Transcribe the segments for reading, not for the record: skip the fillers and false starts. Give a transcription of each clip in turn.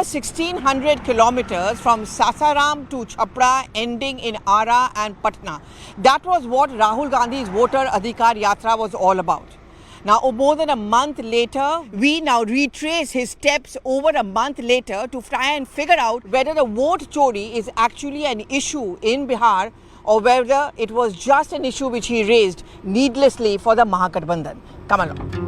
1,600 kilometers from Sasaram to Chhapra, ending in Ara and Patna. That was what Rahul Gandhi's Voter Adhikar Yatra was all about. Now, more than a month later, we now retrace his steps over a month later to try and figure out whether the vote chori is actually an issue in Bihar or whether it was just an issue which he raised needlessly for the Mahagathbandhan. Come along.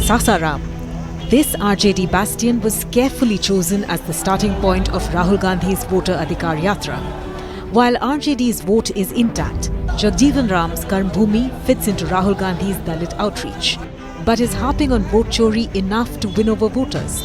Sasaram. This RJD bastion was carefully chosen as the starting point of Rahul Gandhi's Voter Adhikar Yatra. While RJD's vote is intact, Jagjeevan Ram's Karmbhumi fits into Rahul Gandhi's Dalit outreach. But is harping on vote chori enough to win over voters?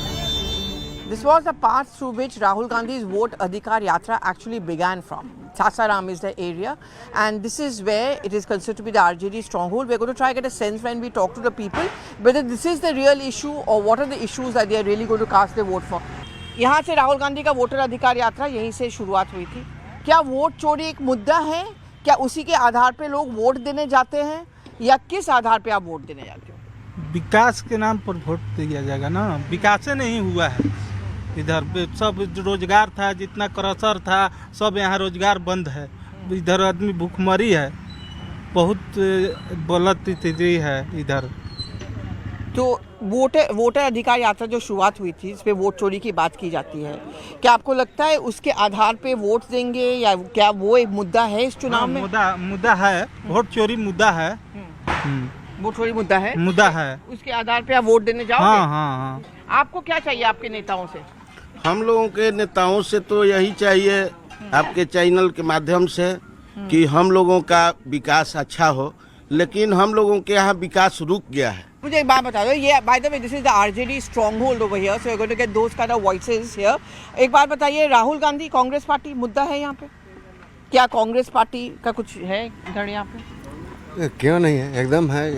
This was the path through which Rahul Gandhi's Vote Adhikar Yatra actually began from. Sasaram is the area, and this is where it is considered to be the RJD stronghold. We're going to try to get a sense when we talk to the people whether this is the real issue or what are the issues that they are really going to cast their vote for. यहाँ से राहुल गांधी का voter अधिकार यात्रा यहीं से शुरुआत हुई थी. क्या वोट चोरी एक मुद्दा है? क्या उसी के आधार पे लोग वोट देने जाते हैं या किस आधार पे आप वोट देने जाते हो? विकास के नाम पर वोट दिया जाएगा ना. विकास नहीं हुआ है इधर. सब रोजगार था, जितना क्रशर था सब यहाँ रोजगार बंद है. इधर आदमी भूखमरी है, बहुत गलत स्थिति है इधर. तो वोटर अधिकार यात्रा जो शुरुआत हुई थी, इस पे वोट चोरी की बात की जाती है, क्या आपको लगता है उसके आधार पे वोट देंगे या क्या वो एक मुद्दा है इस चुनाव में? मुद्दा है. वोट चोरी मुद्दा है. वोट चोरी मुद्दा है. उसके आधार पे आप वोट देने जाओगे? हाँ. आपको क्या चाहिए आपके नेताओं से? हम लोगों के नेताओं से तो यही चाहिए आपके चैनल के माध्यम से कि हम लोगों का विकास अच्छा हो, लेकिन हम लोगों के यहाँ विकास रुक गया है. मुझे एक बात बता दो, ये by the way this is the RJD stronghold over here, so we are going to get those kind of voices here. एक बात बताइए, राहुल गांधी कांग्रेस पार्टी मुद्दा है यहाँ पे? क्या कांग्रेस पार्टी का कुछ है इधर यहाँ पे? क्यों नहीं है, एकदम है.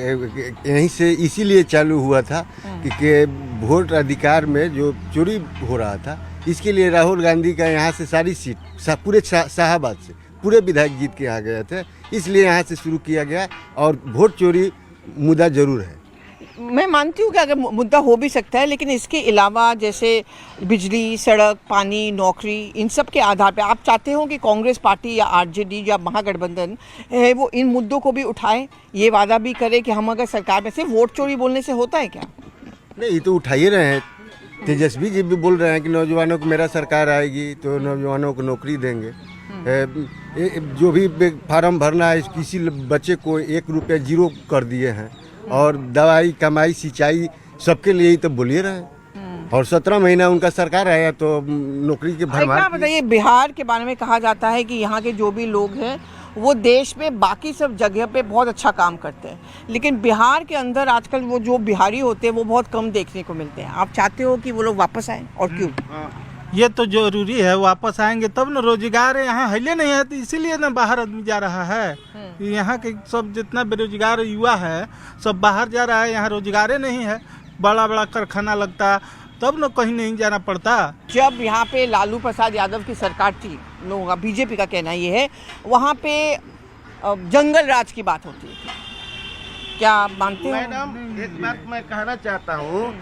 यहीं से इसीलिए चालू हुआ था कि वोट अधिकार में जो चोरी हो रहा था, इसके लिए राहुल गांधी का यहाँ से सारी सीट पूरे शाहाबाद से पूरे विधायक जीत के आ गए थे, इसलिए यहाँ से शुरू किया गया. और वोट चोरी मुद्दा जरूर है. मैं मानती हूँ कि अगर मुद्दा हो भी सकता है, लेकिन इसके अलावा जैसे बिजली, सड़क, पानी, नौकरी, इन सब के आधार पे आप चाहते हो कि कांग्रेस पार्टी या आरजेडी या महागठबंधन है वो इन मुद्दों को भी उठाए, ये वादा भी करे कि हम अगर सरकार में सिर्फ वोट चोरी बोलने से होता है क्या? नहीं, ये तो उठा ही रहे हैं. तेजस्वी जी भी बोल रहे हैं कि नौजवानों को मेरा सरकार आएगी तो नौजवानों को नौकरी देंगे. जो भी फार्म भरना है किसी बच्चे को 1 रुपया जीरो कर दिए हैं. और दवाई, कमाई, सिंचाई सबके लिए ही तो बोलिए रहे. और 17 महीना उनका सरकार आया तो नौकरी के भरमार. बताइए, बिहार के बारे में कहा जाता है कि यहाँ के जो भी लोग हैं वो देश में बाकी सब जगह पे बहुत अच्छा काम करते हैं, लेकिन बिहार के अंदर आजकल वो जो बिहारी होते हैं वो बहुत कम देखने को मिलते हैं. आप चाहते हो कि वो लोग वापस आए, और क्यों? ये तो जरूरी है. वापस आएंगे तब न. रोजगार यहाँ हिले नहीं है तो इसीलिए न बाहर आदमी जा रहा है. यहाँ के सब जितना बेरोजगार युवा है सब बाहर जा रहा है. यहाँ रोजगार नहीं है. बड़ा बड़ा कारखाना लगता तब न कहीं नहीं जाना पड़ता. जब यहाँ पे लालू प्रसाद यादव की सरकार थी, लोगों का, बीजेपी का कहना ये है, वहाँ पे जंगल राज की बात होती है. क्या आप मानते हो? मैडम, एक बात मैं कहना चाहता हूँ.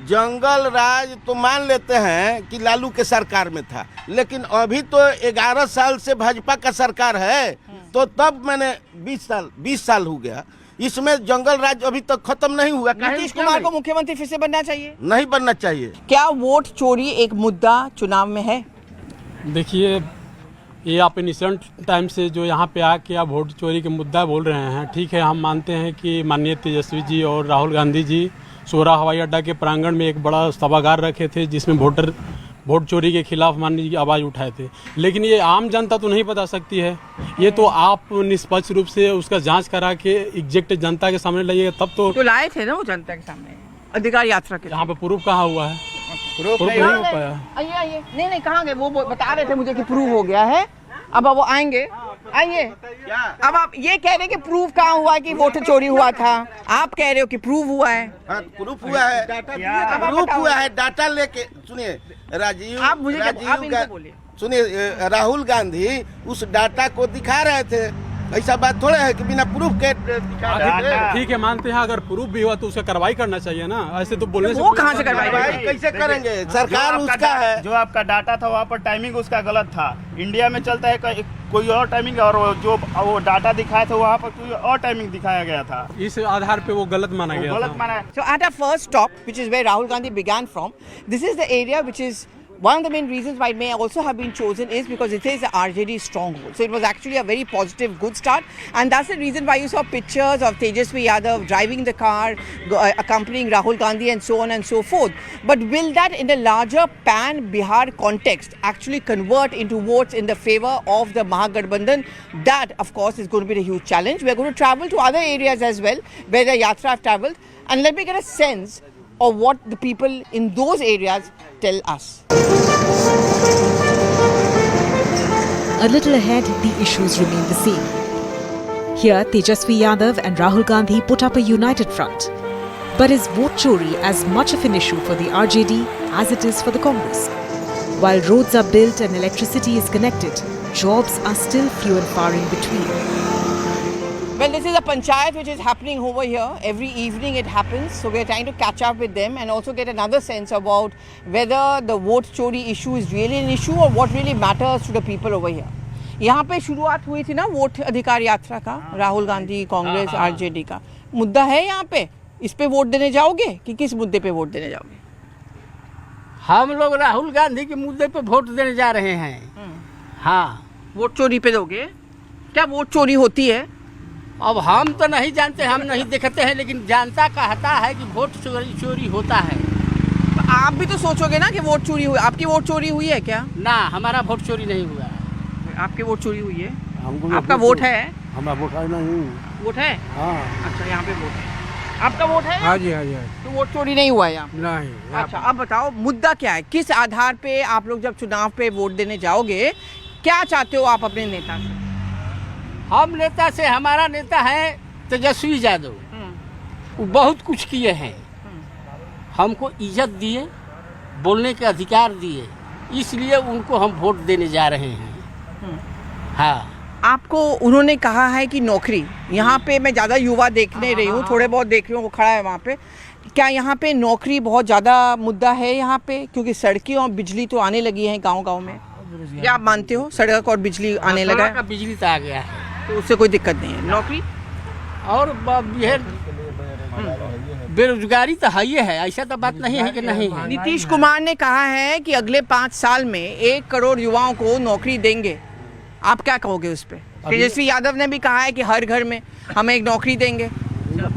जंगल राज तो मान लेते हैं कि लालू के सरकार में था, लेकिन अभी तो 11 साल से भाजपा का सरकार है, तो तब मैंने 20 साल हो गया. इसमें जंगल राज अभी तक खत्म नहीं हुआ. नीतीश कुमार को मुख्यमंत्री फिर से बनना चाहिए? नहीं बनना चाहिए. क्या वोट चोरी एक मुद्दा चुनाव में है? देखिए, ये आप इनिशियल टाइम से जो यहाँ पे आके आप वोट चोरी के मुद्दा बोल रहे हैं, ठीक है, हम मानते हैं कि माननीय तेजस्वी जी और राहुल गांधी जी सोरा हवाई अड्डा के प्रांगण में एक बड़ा सभागार रखे थे जिसमें वोट चोरी के खिलाफ माननीय जी की आवाज़ उठाए थे. लेकिन ये आम जनता तो नहीं बता सकती है. ये तो आप निष्पक्ष रूप से उसका जांच करा के एग्जैक्ट जनता के सामने लाइएगा तब तो लाए थे ना वो जनता के सामने अधिकार यात्रा के. यहाँ पे प्रूफ कहाँ हुआ है? प्रूफ नहीं हो पाया. आइए, नहीं, कहाँ गए? वो बता रहे थे मुझे कि प्रूफ हो गया है. अब वो आएंगे. आइए। क्या अब आप ये कह रहे हैं कि प्रूव कहाँ हुआ है कि वोट चोरी हुआ था? आप कह रहे हो कि प्रूव हुआ है। हाँ, प्रूफ हुआ है, अब आप प्रूफ बताओ। हुआ है, डाटा लेके सुनिए राजीव आप मुझे आप इनको गा- बोलिए। सुनिए राहुल गांधी उस डाटा को दिखा रहे थे, ऐसा बात थोड़ा है कि बिना प्रूफ के दिखा रहे थे। ठीक है, मानते हैं अगर प्रूफ भी हुआ तो उसका कार्रवाई करना चाहिए ना, ऐसे तो बोलने से वो कहाँ से करवाएंगे? कार्रवाई कैसे करेंगे? सरकार उसका है। जो आपका डाटा था वहाँ पर टाइमिंग उसका गलत था। इंडिया में चलता है कोई और टाइमिंग, और वो डाटा दिखाया था वहाँ पर कोई और टाइमिंग दिखाया गया था, इस आधार पे वो गलत माना वो गया गलत था। माना है। So at our first stop, which is where Rahul Gandhi began from, this is the area which is one of the main reasons why it may also have been chosen is because it is the RJD stronghold. So it was actually a very positive, good start, and that's the reason why you saw pictures of Tejasvi Yadav driving the car, accompanying Rahul Gandhi, and so on and so forth. But will that, in the larger pan-Bihar context, actually convert into votes in the favor of the Mahagathbandhan? That, of course, is going to be a huge challenge. We're going to travel to other areas as well, where the Yatra have travelled, and let me get a sense of what the people in those areas tell us. A little ahead, the issues remain the same. Here, Tejasvi Yadav and Rahul Gandhi put up a united front. But is vote chori as much of an issue for the RJD as it is for the Congress? While roads are built and electricity is connected, jobs are still few and far in between. Well, this is a panchayat which is happening over here. Every evening it happens. So we're trying to catch up with them and also get another sense about whether the vote chori issue is really an issue or what really matters to the people over here. यहाँ पे शुरुआत हुई थी ना vote अधिकार यात्रा का, Rahul Gandhi, Congress, RJD का मुद्दा है यहाँ पे। इस पे वोट देने जाओगे कि किस मुद्दे पे वोट देने जाओगे? हम लोग राहुल गांधी के मुद्दे पे वोट देने जा रहे हैं। हाँ, वोट चोरी पे दोगे? क्या वोट चोरी होती है? अब हम तो नहीं जानते, हम नहीं देखते हैं, लेकिन जनता कहता है कि वोट चोरी होता है। तो आप भी तो सोचोगे ना कि वोट चोरी हुई। आपकी वोट चोरी हुई है क्या? ना, हमारा वोट चोरी नहीं हुआ। आपकी वोट चोरी हुई है? आपका वोट है? हमारा वोट नहीं। वोट है? हाँ अच्छा, यहाँ पे वोट है। आपका वोट है? हाँ जी हाँ जी तो वोट चोरी नहीं हुआ है यहाँ? नहीं। अच्छा, अब बताओ मुद्दा क्या है? किस आधार पे आप लोग जब चुनाव पे वोट देने जाओगे, क्या चाहते हो आप अपने नेता से? हम नेता से, हमारा नेता है तेजस्वी यादव। वो बहुत कुछ किए हैं, हमको इज्जत दिए, बोलने के अधिकार दिए, इसलिए उनको हम वोट देने जा रहे हैं। हाँ, आपको उन्होंने कहा है कि नौकरी, यहाँ पे मैं ज़्यादा युवा देखने रही हूँ, थोड़े बहुत देख रही हूँ, वो खड़ा है वहाँ पे। क्या यहाँ पे नौकरी बहुत ज़्यादा मुद्दा है यहाँ पे? क्योंकि सड़कें और बिजली तो आने लगी हैं गांव-गांव में। क्या आप मानते हो सड़क और बिजली आने लगा है? का बिजली तो आ गया है, तो उससे कोई दिक्कत नहीं है। नौकरी और बेरोजगारी तो है ही है, ऐसा तो बात नहीं है कि नहीं है। नीतीश कुमार ने कहा है कि अगले 5 साल में 1 करोड़ युवाओं को नौकरी देंगे। आप क्या कहोगे उस पे? तेजस्वी यादव ने भी कहा है कि हर घर में हमें एक नौकरी देंगे।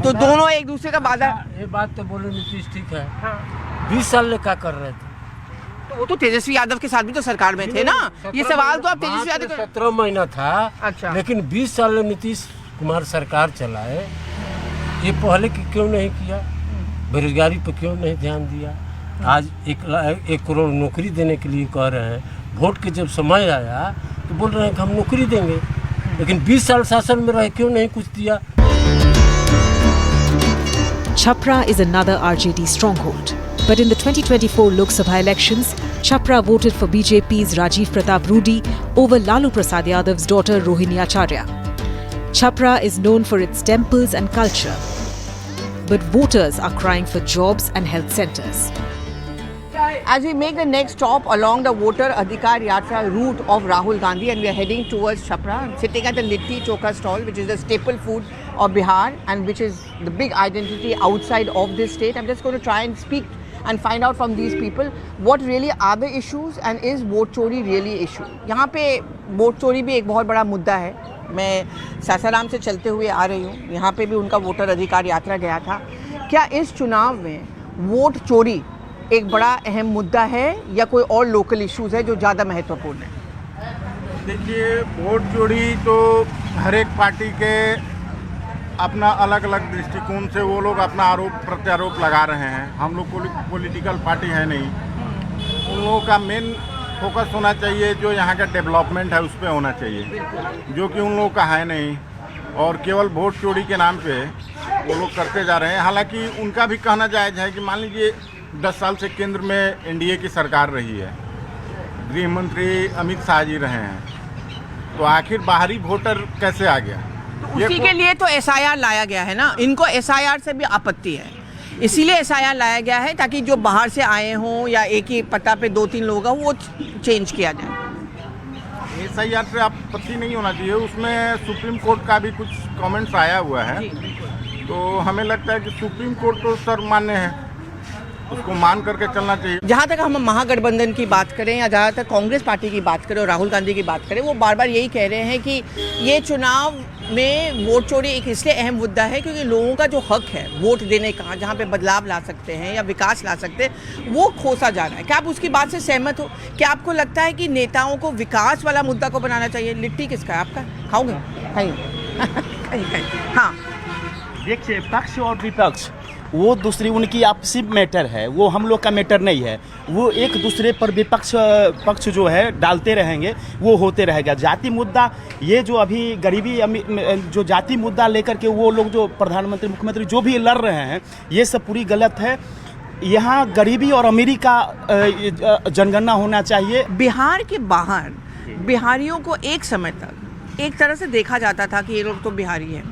तो दोनों एक दूसरे का वादा। ये बात तो बोले नीतीश ठीक है। 20 साल ले क्या कर रहे थे? तो वो तो तेजस्वी यादव के साथ भी तो सरकार में थे ना। ये सवाल तो आप तेजस्वी यादव को। 17 महीना था। अच्छा। लेकिन 20 साल में नीतीश कुमार सरकार चलाए, ये पहले क्यों नहीं किया? बेरोजगारी पर क्यों नहीं ध्यान दिया? आज 1 करोड़ नौकरी देने के लिए कह रहे हैं। वोट के जब समय आया तो बोल रहे हैं कि हम नौकरी देंगे, लेकिन 20 साल शासन में रहे क्यों नहीं कुछ दिया? Chhapra is another RJD stronghold. But in the 2024 Lok Sabha elections, Chhapra voted for BJP's Rajiv Pratap Rudy over Lalu Prasad Yadav's daughter Rohini Acharya. Chhapra is known for its temples and culture. But voters are crying for jobs and health centres. As we make the next stop along the voter Adhikar Yatra route of Rahul Gandhi and we are heading towards Chhapra, I'm sitting at the Litti Chokha stall, which is the staple food of Bihar and which is the big identity outside of this state. I'm just going to try and speak and find out from these people what really are the issues and is vote chori really issue. यहाँ पे vote चोरी भी एक बहुत बड़ा मुद्दा है। मैं सासाराम से चलते हुए आ रही हूँ, यहाँ पे भी उनका वोटर अधिकार यात्रा गया था। क्या इस चुनाव में वोट चोरी एक बड़ा अहम मुद्दा है या कोई और लोकल इश्यूज है जो ज़्यादा महत्वपूर्ण है? देखिए, वोट चोरी तो हर एक पार्टी के अपना अलग अलग दृष्टिकोण से वो लोग अपना आरोप प्रत्यारोप लगा रहे हैं। हम लोग पॉलिटिकल पार्टी है नहीं। उन लोगों का मेन फोकस होना चाहिए, जो यहाँ का डेवलपमेंट है उस पर होना चाहिए, जो कि उन लोगों का है नहीं, और केवल वोट चोरी के नाम पे वो लोग करते जा रहे हैं। हालांकि उनका भी कहना जायज़ है कि मान लीजिए 10 साल से केंद्र में एनडीए की सरकार रही है, गृह मंत्री अमित शाह जी रहे हैं, तो आखिर बाहरी वोटर कैसे आ गया? उसी के लिए तो एसआईआर लाया गया है ना। इनको एसआईआर से भी आपत्ति है, इसीलिए एसआईआर लाया गया है ताकि जो बाहर से आए हों या एक ही पता पे 2-3 लोग हैं वो चेंज किया जाए। एसआईआर से आपत्ति नहीं होना चाहिए, उसमें सुप्रीम कोर्ट का भी कुछ कमेंट्स आया हुआ है, तो हमें लगता है कि सुप्रीम कोर्ट तो सर्वमान्य है, उसको मान करके चलना चाहिए। जहाँ तक हम महागठबंधन की बात करें या जहाँ तक कांग्रेस पार्टी की बात करें और राहुल गांधी की बात करें, वो बार बार यही कह रहे हैं कि ये चुनाव में वोट चोरी एक इसलिए अहम मुद्दा है क्योंकि लोगों का जो हक है वोट देने का, जहाँ पे बदलाव ला सकते हैं या विकास ला सकते हैं, वो खोसा जा रहा है। क्या आप उसकी बात से सहमत हो? क्या आपको लगता है कि नेताओं को विकास वाला मुद्दा को बनाना चाहिए? लिट्टी किसका है आपका? खाओगे? खाइए। हाँ, देखिए, पक्ष और विपक्ष वो दूसरी उनकी आपसी मैटर है, वो हम लोग का मैटर नहीं है। वो एक दूसरे पर विपक्ष पक्ष जो है डालते रहेंगे, वो होते रहेगा। जाति मुद्दा, ये जो अभी गरीबी जो जाति मुद्दा लेकर के वो लोग जो प्रधानमंत्री मुख्यमंत्री जो भी लड़ रहे हैं, ये सब पूरी गलत है। यहाँ गरीबी और अमीरी का जनगणना होना चाहिए। बिहार के बाहर बिहारियों को एक समय तक एक तरह से देखा जाता था कि ये लोग तो बिहारी हैं,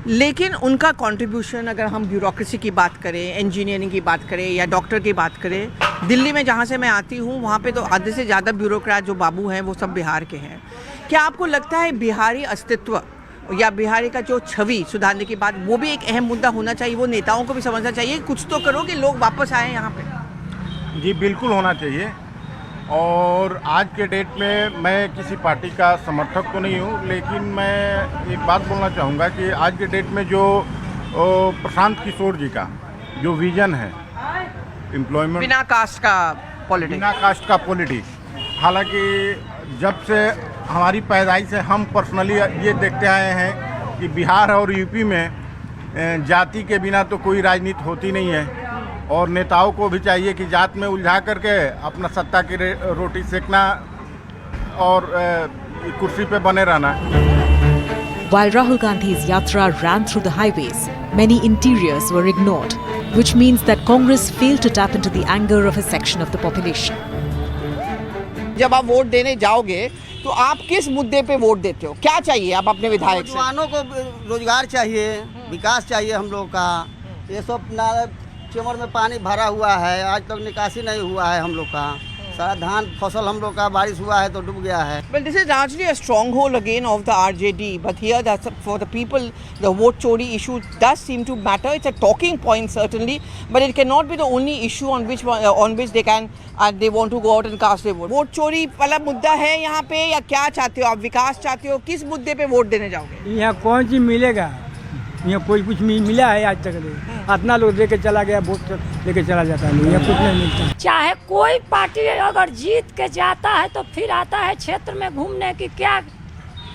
लेकिन उनका कंट्रीब्यूशन, अगर हम ब्यूरोक्रेसी की बात करें, इंजीनियरिंग की बात करें या डॉक्टर की बात करें, दिल्ली में जहाँ से मैं आती हूँ वहाँ पे तो आधे से ज़्यादा ब्यूरोक्रेट जो बाबू हैं वो सब बिहार के हैं। क्या आपको लगता है बिहारी अस्तित्व या बिहारी का जो छवि सुधारने की बात, वो भी एक अहम मुद्दा होना चाहिए? वो नेताओं को भी समझना चाहिए, कुछ तो करो कि लोग वापस आए यहाँ पे। जी बिल्कुल होना चाहिए। और आज के डेट में मैं किसी पार्टी का समर्थक तो नहीं हूँ, लेकिन मैं एक बात बोलना चाहूँगा कि आज के डेट में जो प्रशांत किशोर जी का जो विज़न है एम्प्लॉयमेंट, बिना कास्ट का पॉलिटिक्स, हालांकि जब से हमारी पैदाइश से हम पर्सनली ये देखते आए हैं कि बिहार और यूपी में जाति के बिना तो कोई राजनीति होती नहीं है, और नेताओं को भी चाहिए कि जात में उलझा करके अपना सत्ता की रोटी सेकना और कुर्सी पे बने रहना। While Rahul Gandhi's yatra ran through the highways, many interiors were ignored, which means that Congress failed to tap into the anger of a section of the population. जब आप वोट देने जाओगे तो आप किस मुद्दे पे वोट देते हो? क्या चाहिए आप अपने विधायक से? नौजवानों को रोजगार चाहिए, विकास चाहिए हम लोग का। ये सब चेमर में पानी भरा हुआ है, आज तक निकासी नहीं हुआ है हम लोग का। सारा धान फसल हम लोग का बारिश हुआ है तो डूब गया है। Well, this is largely a stronghold again of the RJD, but here that's for the people, the vote chori issue does seem to matter. It's a talking point certainly, but it cannot be the only issue on which they can they want to go out and cast their vote. Vote चोरी वाला मुद्दा है यहाँ पे, या क्या चाहते हो आप? विकास चाहते हो? किस मुद्दे पे वोट देने जाओगे? यहाँ कौन चीज मिलेगा? यहाँ कोई कुछ मिला है आज तक? इतना लोग लेके चला गया, वोट लेके चला जाता है, यहाँ कुछ नहीं मिलता। चाहे कोई पार्टी अगर जीत के जाता है तो फिर आता है क्षेत्र में घूमने की क्या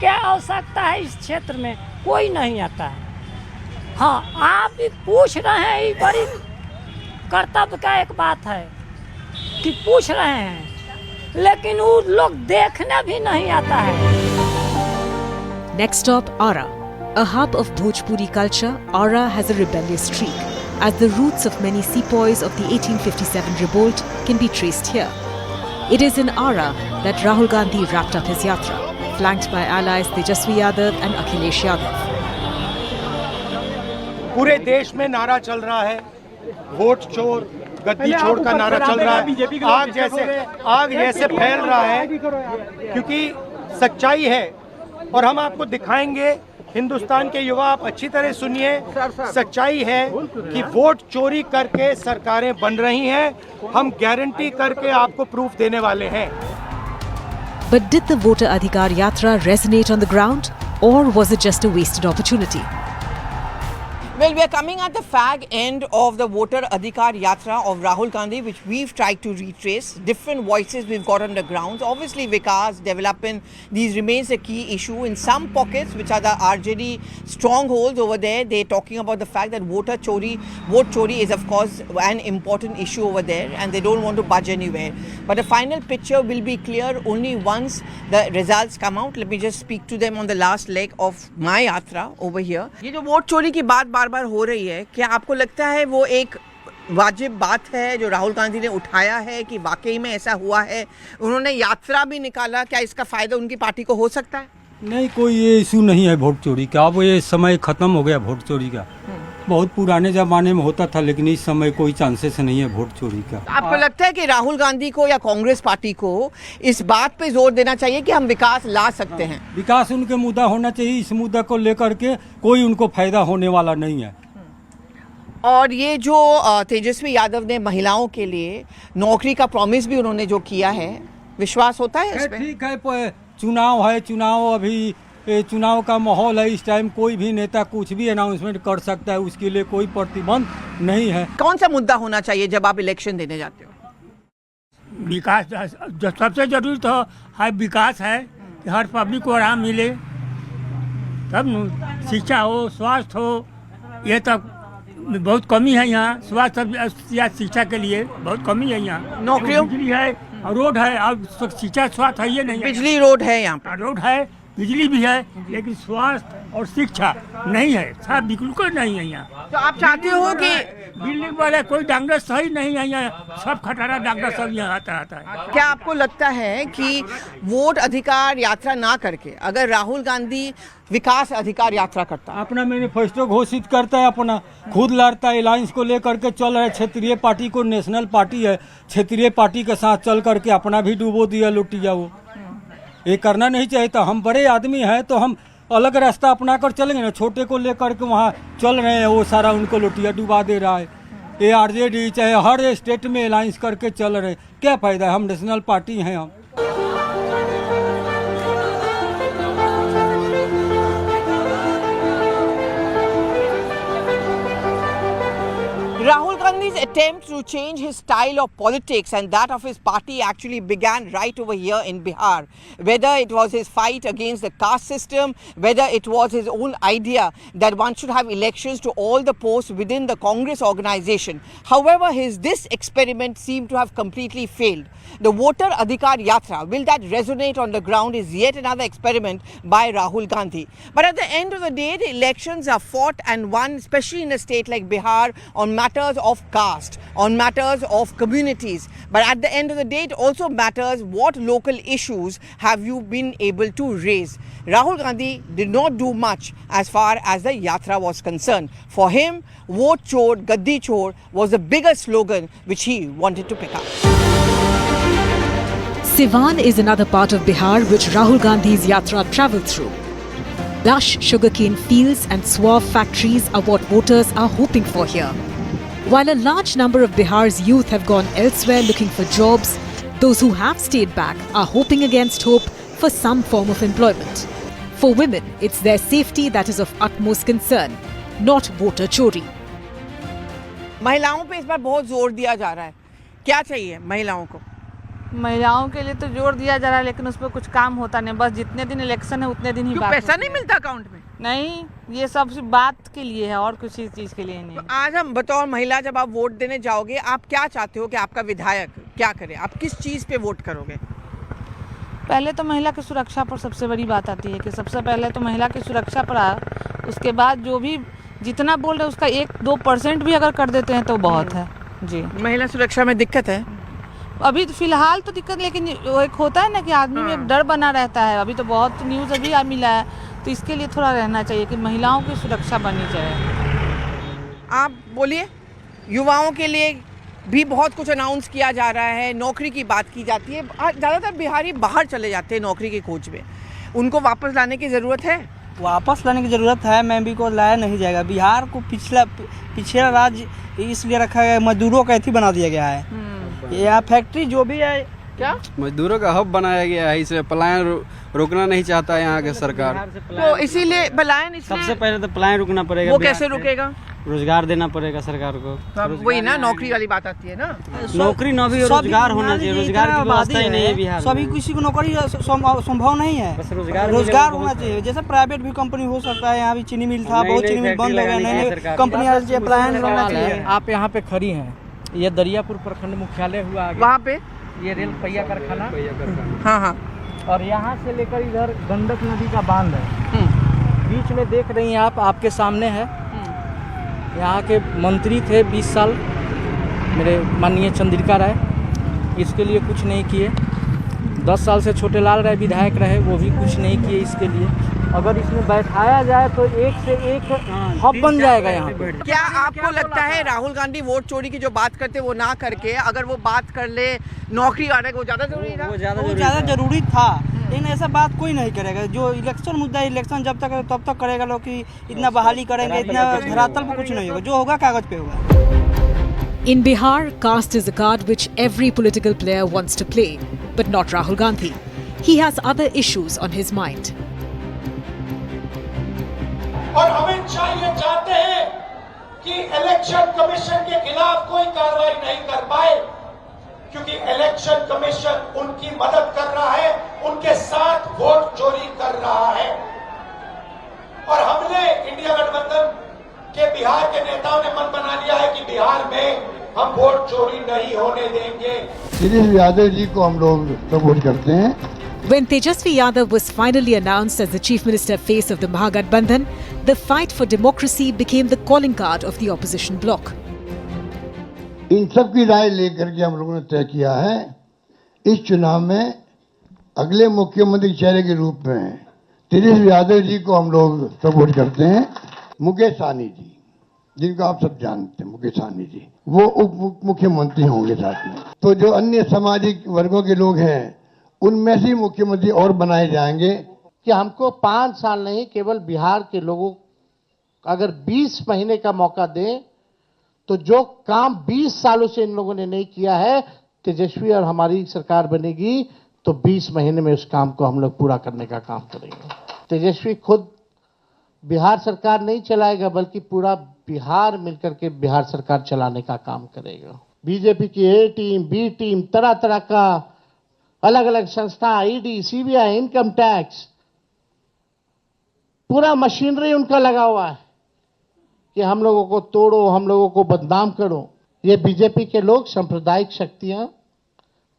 आवश्यकता है? इस क्षेत्र में कोई नहीं आता है। हाँ, आप भी पूछ रहे हैं, ये बड़ी कर्तव्य का एक बात है कि पूछ रहे हैं, लेकिन वो लोग देखने भी नहीं आता है। Next stop, Aura. A hub of Bhojpuri culture, Aura has a rebellious streak, as the roots of many sepoys of the 1857 revolt can be traced here. It is in Aura that Rahul Gandhi wrapped up his yatra, flanked by allies Tejaswi Yadav and Akhilesh Yadav. पूरे देश में नारा चल रहा है, vote चोर गद्दी चोर का नारा चल रहा है, आग जैसे फैल रहा है, क्योंकि सच्चाई है। और हम आपको दिखाएंगे, हिंदुस्तान के युवा आप अच्छी तरह सुनिए, सच्चाई है कि वोट चोरी करके सरकारें बन रही हैं। हम गारंटी करके आपको प्रूफ देने वाले हैं। But did the Voter Adhikar Yatra resonate on the ground, or was it just a wasted opportunity? Well, we are coming at the fag end of the voter Adhikar Yatra of Rahul Gandhi, which we've tried to retrace. Different voices we've got on the ground. Obviously, Vikas, development, these remains a key issue. In some pockets, which are the RJD strongholds over there, they're talking about the fact that vote chori is, of course, an important issue over there, and they don't want to budge anywhere. But the final picture will be clear only once the results come out. Let me just speak to them on the last leg of my yatra over here. ये जो vote चोरी की बात बार हो रही है, क्या आपको लगता है वो एक वाजिब बात है जो राहुल गांधी ने उठाया है कि वाकई में ऐसा हुआ है? उन्होंने यात्रा भी निकाला, क्या इसका फायदा उनकी पार्टी को हो सकता है? नहीं, कोई ये इशू नहीं है वोट चोरी का। अब ये समय खत्म हो गया वोट चोरी का। बहुत पुराने जमाने में होता था, लेकिन इस समय कोई चांसेस नहीं है वोट चोरी का। आपको लगता है कि राहुल गांधी को या कांग्रेस पार्टी को इस बात पे जोर देना चाहिए कि हम विकास ला सकते हैं? विकास उनके मुद्दा होना चाहिए। इस मुद्दा को लेकर के कोई उनको फायदा होने वाला नहीं है। और ये जो तेजस्वी यादव ने महिलाओं के लिए नौकरी का प्रॉमिस भी उन्होंने जो किया है, विश्वास होता है इस पे? ठीक है, चुनाव है, चुनाव चुनाव का माहौल है। इस टाइम कोई भी नेता कुछ भी अनाउंसमेंट कर सकता है, उसके लिए कोई प्रतिबंध नहीं है। कौन सा मुद्दा होना चाहिए जब आप इलेक्शन देने जाते हो? विकास जो सबसे जरूरी तो है, विकास है कि हर पब्लिक को आराम मिले, तब शिक्षा हो, स्वास्थ्य हो। ये तक बहुत कमी है यहाँ, स्वास्थ्य या शिक्षा के लिए बहुत कमी है यहाँ। नौकरियों, बिजली है, रोड है, अब शिक्षा स्वास्थ्य है ये नहीं, बिजली रोड है यहाँ पे, रोड है, बिजली भी है, लेकिन स्वास्थ्य और शिक्षा नहीं है, सब बिल्कुल नहीं है यहाँ। तो आप चाहते हो कि बिल्डिंग वाले कोई डॉक्टर सही नहीं है यहाँ, सब खटारा डॉक्टर सब यहाँ आता है। क्या आपको लगता है कि वोट अधिकार यात्रा ना करके अगर राहुल गांधी विकास अधिकार यात्रा करता, अपना मैनिफेस्टो घोषित करता है, अपना खुद लड़ता है, अलायंस को लेकर के चल रहा है, क्षेत्रीय पार्टी को नेशनल पार्टी है, क्षेत्रीय पार्टी के साथ चल करके अपना भी डूबो दिया लुटिया। वो ये करना नहीं चाहिए था। हम बड़े आदमी हैं तो हम अलग रास्ता अपना कर चलेंगे ना। छोटे को लेकर के वहाँ चल रहे हैं, वो सारा उनको लुटिया डुबा दे रहा है। ये आरजेडी चाहे हर स्टेट में अलायंस करके चल रहे, क्या फायदा है? हम नेशनल पार्टी हैं। हम Rahul Gandhi's attempt to change his style of politics and that of his party actually began right over here in Bihar. Whether it was his fight against the caste system, whether it was his own idea that one should have elections to all the posts within the Congress organization. However, this experiment seemed to have completely failed. The voter Adhikar Yatra, will that resonate on the ground, is yet another experiment by Rahul Gandhi. But at the end of the day, the elections are fought and won, especially in a state like Bihar, on matters of caste, on matters of communities. But at the end of the day, it also matters what local issues have you been able to raise. Rahul Gandhi did not do much as far as the Yatra was concerned. For him, vote chor, gaddi chor was the biggest slogan which he wanted to pick up. Siwan is another part of Bihar which Rahul Gandhi's Yatra travelled through. Lush sugarcane fields and suave factories are what voters are hoping for here. While a large number of Bihar's youth have gone elsewhere looking for jobs, those who have stayed back are hoping against hope for some form of employment. For women, it's their safety that is of utmost concern, not voter chori. महिलाओं पे इस बार बहुत जोर दिया जा रहा है, क्या चाहिए महिलाओं को? महिलाओं के लिए तो जोर दिया जा रहा है, लेकिन उस पर कुछ काम होता नहीं। बस जितने दिन इलेक्शन है उतने दिन ही बात। पैसा नहीं मिलता अकाउंट में? नहीं, ये सब बात के लिए है और कुछ चीज के लिए नहीं। तो आज हम बतौर महिला जब आप वोट देने जाओगे, आप क्या चाहते हो कि आपका विधायक क्या करे? आप किस चीज पे वोट करोगे? पहले तो महिला की सुरक्षा पर सबसे बड़ी बात आती है कि सबसे पहले तो महिला की सुरक्षा पर उसके बाद जो भी जितना बोल रहे हैं उसका 1-2% भी अगर कर देते हैं तो बहुत है जी। महिला सुरक्षा में दिक्कत है अभी तो फिलहाल तो दिक्कत, लेकिन वो एक होता है ना कि आदमी में एक डर बना रहता है। अभी तो बहुत न्यूज़ अभी मिला है, तो इसके लिए थोड़ा रहना चाहिए कि महिलाओं की सुरक्षा बनी जाए। आप बोलिए, युवाओं के लिए भी बहुत कुछ अनाउंस किया जा रहा है, नौकरी की बात की जाती है। ज़्यादातर बिहारी बाहर चले जाते हैं नौकरी की खोज में, उनको वापस लाने की ज़रूरत है। वापस लाने की ज़रूरत है, मैं भी को लाया नहीं जाएगा। बिहार को पिछड़ा राज्य इसलिए रखा गया, मजदूरों का ऐसी बना दिया गया है। यहाँ फैक्ट्री जो भी है क्या? मजदूरों का हब बनाया गया है, इसे पलायन रोकना नहीं चाहता यहाँ के सरकार। तो इसीलिए पलायन, इसलिए सबसे पहले तो पलायन रुकना पड़ेगा। वो कैसे रुकेगा? रोजगार देना पड़ेगा सरकार को। तो वही ना, नौकरी वाली बात आती है ना। नौकरी न भी रोजगार होना चाहिए। रोजगार की व्यवस्था ही नहीं है बिहार। सभी किसी को नौकरी संभव नहीं है, बस रोजगार होना चाहिए। जैसे प्राइवेट भी कंपनी हो सकता है, यहाँ भी चीनी मिल था, बहुत चीनी मिल बंद हो गया, नई कंपनी पलायन होना चाहिए। आप यहाँ पे खड़ी हैं, ये दरियापुर प्रखंड मुख्यालय हुआ, वहाँ पे ये रेल पहिया कारखाना। हाँ हाँ। और यहाँ से लेकर इधर गंडक नदी का बांध है, बीच में देख रही हैं आप, आपके सामने है। यहाँ के मंत्री थे 20 साल मेरे माननीय चंद्रिका राय, इसके लिए कुछ नहीं किए। 10 साल से छोटे लाल राय विधायक रहे, वो भी कुछ नहीं किए इसके लिए। अगर इसमें बैठाया जाए तो एक से एक हब बन जाएगा यहाँ पे। क्या आपको लगता है राहुल गांधी वोट चोरी की जो बात करते वो ना करके अगर वो बात कर ले नौकरी आने को, ज़्यादा जरूरी था? वो ज़्यादा जरूरी था, लेकिन ऐसा बात कोई नहीं करेगा। जो इलेक्शन मुद्दा है, इलेक्शन जब तक तब तक करेगा लोग कि इतना बहाली करेंगे, इतना धरातल पर कुछ नहीं होगा। जो होगा कागज पे होगा। In Bihar, caste is a card which every political player wants to play, but not Rahul Gandhi. He has other issues on his mind. और अमित शाह ये चाहते हैं कि इलेक्शन कमीशन के खिलाफ कोई कार्रवाई नहीं कर पाए, क्योंकि इलेक्शन कमीशन उनकी मदद कर रहा है, उनके साथ वोट चोरी कर रहा है। और हमने इंडिया गठबंधन के बिहार के नेताओं ने मन बना लिया है कि बिहार में हम वोट चोरी नहीं होने देंगे। तेजस्वी यादव जी को हम लोग सपोर्ट करते हैं। When Tejasvi Yadav was finally announced as the chief minister face of the Mahagathbandhan, the fight for democracy became the calling card of the opposition bloc. इन सब की राय लेकर के हम लोगों ने तय किया है इस चुनाव में अगले मुख्यमंत्री चेहरे के रूप में तेजस्वी यादव जी को हम लोग सपोर्ट करते हैं। मुकेश सहनी जी, जिनको आप सब जानते हैं, मुकेश सहनी जी, वो उप मुख्यमंत्री होंगे साथ में। तो जो अन्य सामाजिक वर्गों के लोग हैं उनमें से मुख्यमंत्री और बनाए जाएंगे। कि हमको 5 साल नहीं, केवल बिहार के लोगों अगर 20 महीने का मौका दें तो जो काम 20 सालों से इन लोगों ने नहीं किया है, तेजस्वी और हमारी सरकार बनेगी तो 20 महीने में उस काम को हम लोग पूरा करने का काम करेंगे। तेजस्वी खुद बिहार सरकार नहीं चलाएगा, बल्कि पूरा बिहार मिलकर के बिहार सरकार चलाने का काम करेगा। बीजेपी की ए टीम, बी टीम, तरह तरह का अलग अलग संस्था, ईडी, सीबीआई, इनकम टैक्स, पूरा मशीनरी उनका लगा हुआ है कि हम लोगों को तोड़ो, हम लोगों को बदनाम करो। ये बीजेपी के लोग, सांप्रदायिक शक्तियां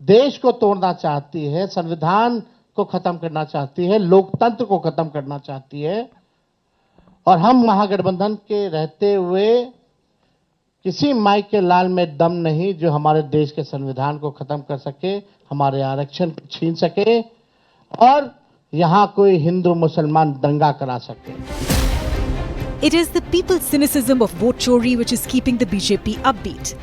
देश को तोड़ना चाहती है, संविधान को खत्म करना चाहती है, लोकतंत्र को खत्म करना चाहती है। और हम महागठबंधन के रहते हुए किसी माई के लाल में दम नहीं जो हमारे देश के संविधान को खत्म कर सके, हमारे आरक्षण छीन सके और यहाँ कोई हिंदू मुसलमान दंगा करा सके। It is the people's cynicism of vote chori which is keeping the BJP upbeat.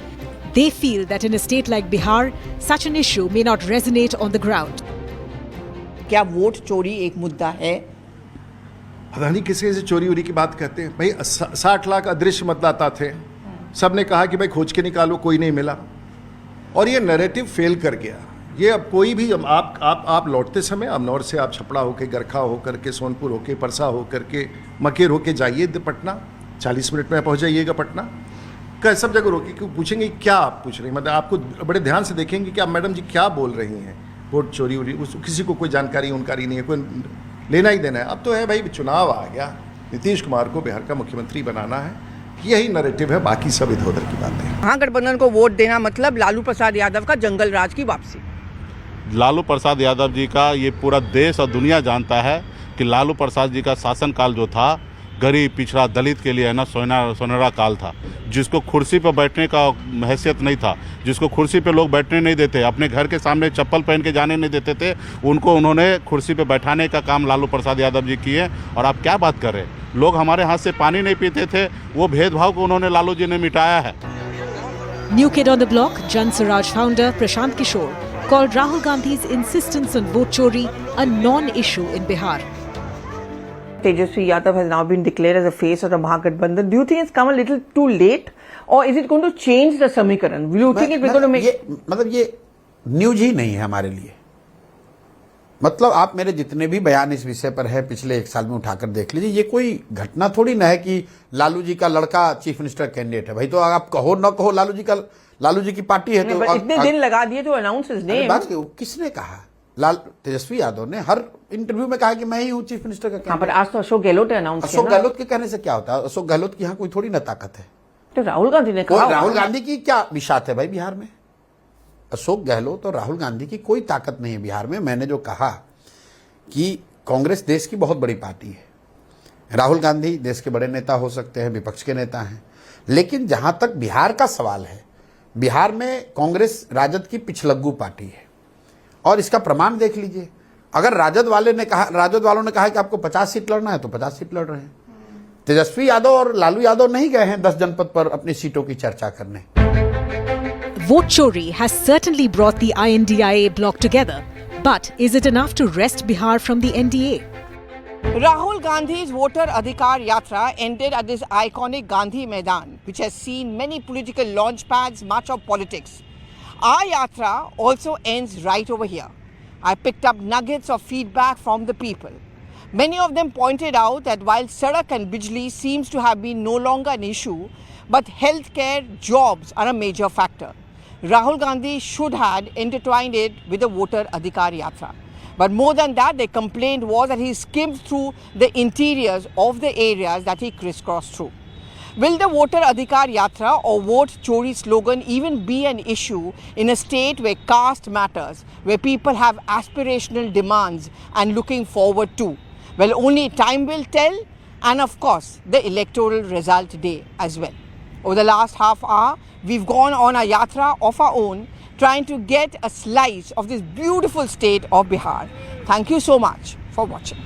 They feel that in a state like Bihar, such an issue may not resonate on the ground. क्या vote चोरी एक मुद्दा है? पता नहीं किसी से चोरी उरी की बात कहते हैं। भाई 60 लाख अदृश्य मतदाता थे, सबने कहा कि भाई खोज के निकालो, कोई नहीं मिला और ये नैरेटिव फेल कर गया। ये अब कोई भी आप लौटते समय अमनौर से आप छपड़ा होके, गरखा होकर के, सोनपुर होके, परसा होकर के, मकेर होके जाइए पटना, 40 मिनट में पहुंच जाइएगा पटना का। सब जगह रोके क्यों पूछेंगे क्या आप पूछ रहे हैं, मतलब आपको बड़े ध्यान से देखेंगे कि आप मैडम जी क्या बोल रही हैं। वोट चोरी उरी किसी को कोई जानकारी उनकारी नहीं है, कोई लेना ही देना है। अब तो है भाई चुनाव आ गया, नीतीश कुमार को बिहार का मुख्यमंत्री बनाना है, यही नैरेटिव है, बाकी सब इधर उधर की बातें हैं। महागठबंधन को वोट देना मतलब लालू प्रसाद यादव का जंगल राज की वापसी। लालू प्रसाद यादव जी का ये पूरा देश और दुनिया जानता है कि लालू प्रसाद जी का शासनकाल जो था गरीब, पिछड़ा, दलित के लिए है ना सोनेरा काल था। जिसको कुर्सी पर बैठने का हैसियत नहीं था, जिसको कुर्सी पे लोग बैठने नहीं देते, अपने घर के सामने चप्पल पहन के जाने नहीं देते थे, उनको उन्होंने कुर्सी पे बैठाने का काम लालू प्रसाद यादव जी किए। और आप क्या बात कर रहे हैं, लोग हमारे हाथ से पानी नहीं पीते थे, वो भेदभाव को उन्होंने लालू जी ने मिटाया है। New kid on the block, Jan Swaraj founder Prashant Kishore called Rahul Gandhi's insistence on vote chori a non-issue in Bihar. Tejasvi Yadav has now been declared as the face of the Mahagathbandhan. Do you think it's come a little too late, or is it going to change the Samikaran? Do you think it's going to make? मतलब ये news ही नहीं है हमारे लिए। मतलब आप मेरे जितने भी बयान इस विषय पर है पिछले 1 साल में उठाकर देख लीजिए, ये कोई घटना थोड़ी ना है कि लालू जी का लड़का चीफ मिनिस्टर कैंडिडेट है। भाई तो आप कहो ना कहो, लालू जी की पार्टी है तो इतने दिन लगा दिए तो अनाउंस हिज नेम। बात किसने कहा? तेजस्वी यादव ने हर इंटरव्यू में कहा कि मैं ही हूँ चीफ मिनिस्टर का। हाँ, पर आज तो अशोक गहलोत ने अनाउंस किया। अशोक गहलोत के कहने से क्या होता है? अशोक गहलोत की यहाँ कोई थोड़ी ना ताकत है। तो राहुल गांधी ने कहा। राहुल गांधी की क्या विशात है भाई बिहार में? अशोक गहलोत और राहुल गांधी की कोई ताकत नहीं है बिहार में। मैंने जो कहा कि कांग्रेस देश की बहुत बड़ी पार्टी है, राहुल गांधी देश के बड़े नेता हो सकते हैं, विपक्ष के नेता हैं, लेकिन जहां तक बिहार का सवाल है, बिहार में कांग्रेस राजद की पिछलग्गू पार्टी है। और इसका प्रमाण देख लीजिए, अगर राजद वालों ने कहा कि आपको 50 सीट लड़ना है तो 50 सीट लड़ रहे हैं। तेजस्वी यादव और लालू यादव नहीं गए हैं 10 जनपद पर अपनी सीटों की चर्चा करने। Vote chori has certainly brought the INDIA bloc together, but is it enough to wrest Bihar from the NDA? Rahul Gandhi's voter Adhikar Yatra ended at this iconic Gandhi Maidan, which has seen many political launch pads, much of politics. Our Yatra also ends right over here. I picked up nuggets of feedback from the people. Many of them pointed out that while Sadak and Bijli seems to have been no longer an issue, but healthcare, jobs are a major factor. Rahul Gandhi should have intertwined it with the voter Adhikar Yatra. But more than that, their complaint was that he skimmed through the interiors of the areas that he crisscrossed through. Will the voter Adhikar Yatra or vote chori slogan even be an issue in a state where caste matters, where people have aspirational demands and looking forward to? Well, only time will tell, and of course, the electoral result day as well. Over the last half hour, we've gone on a yatra of our own, trying to get a slice of this beautiful state of Bihar. Thank you so much for watching.